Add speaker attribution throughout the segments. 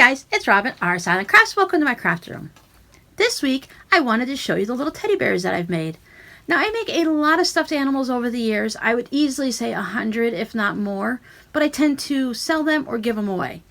Speaker 1: guys, it's Robin, Our Silent Crafts. Welcome to my craft room. This week, I wanted to show you the little teddy bears that I've made. Now, I make a lot of stuffed animals over the years. I would easily say 100, if not more, but I tend to sell them or give them away.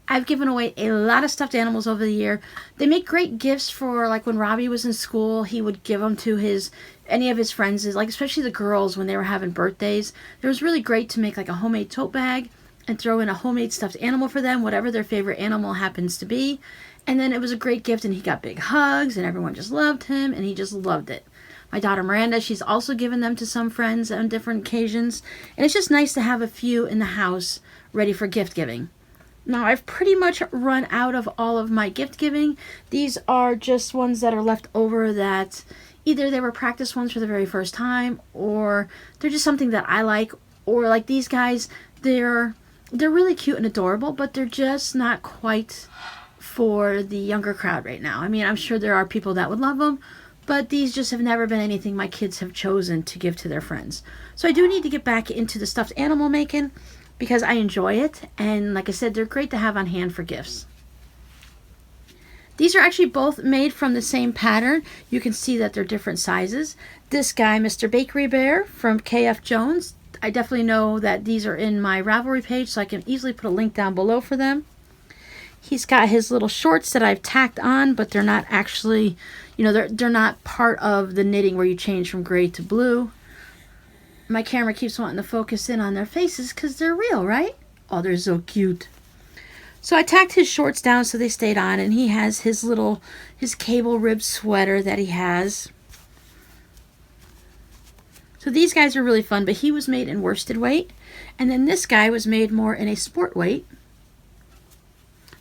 Speaker 1: I've given away a lot of stuffed animals over the year. They make great gifts for, like, when Robbie was in school, he would give them to any of his friends, like especially the girls when they were having birthdays. It was really great to make like a homemade tote bag and throw in a homemade stuffed animal for them, whatever their favorite animal happens to be. And then it was a great gift, and he got big hugs, and everyone just loved him, and he just loved it. My daughter Miranda, she's also given them to some friends on different occasions, and it's just nice to have a few in the house ready for gift giving. Now, I've pretty much run out of all of my gift giving. These are just ones that are left over that either they were practice ones for the very first time, or they're just something that I like, or like these guys, they're really cute and adorable, but they're just not quite for the younger crowd right now. I mean, I'm sure there are people that would love them, but these just have never been anything my kids have chosen to give to their friends. So I do need to get back into the stuffed animal making because I enjoy it, and like I said, they're great to have on hand for gifts. These are actually both made from the same pattern. You can see that they're different sizes. This guy, Mr. Bakery Bear from KF Jones, I definitely know that these are in my Ravelry page, so I can easily put a link down below for them. He's got his little shorts that I've tacked on, but they're not actually, they're not part of the knitting where you change from gray to blue. My camera keeps wanting to focus in on their faces because they're real, right? Oh, they're so cute. So I tacked his shorts down so they stayed on, and he has his cable rib sweater that he has. So these guys are really fun, but he was made in worsted weight, and then this guy was made more in a sport weight.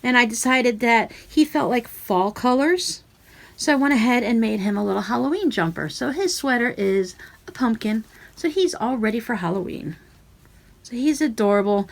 Speaker 1: And I decided that he felt like fall colors, so I went ahead and made him a little Halloween jumper. So his sweater is a pumpkin, so he's all ready for Halloween. So he's adorable.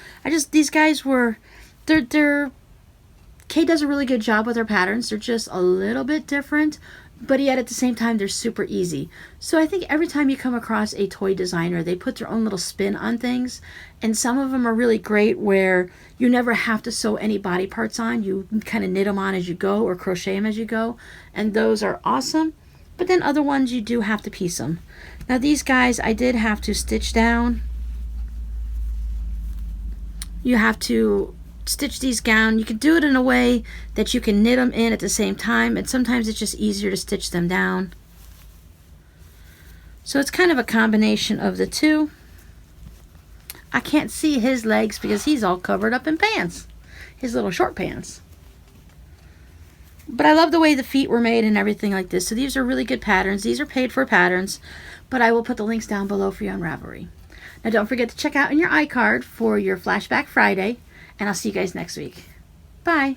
Speaker 1: These guys were, Kay does a really good job with her patterns. They're just a little bit different, but yet at the same time, they're super easy. So I think every time you come across a toy designer, they put their own little spin on things. And some of them are really great where you never have to sew any body parts on. You kind of knit them on as you go or crochet them as you go. And those are awesome. But then other ones, you do have to piece them. Now these guys, I did have to stitch down. You have to stitch these down. You can do it in a way that you can knit them in at the same time, and sometimes it's just easier to stitch them down. So it's kind of a combination of the two. I can't see his legs because he's all covered up in pants, his little short pants. But I love the way the feet were made and everything like this. So these are really good patterns. These are paid for patterns, but I will put the links down below for you on Ravelry. Now don't forget to check out in your iCard for your Flashback Friday, and I'll see you guys next week. Bye.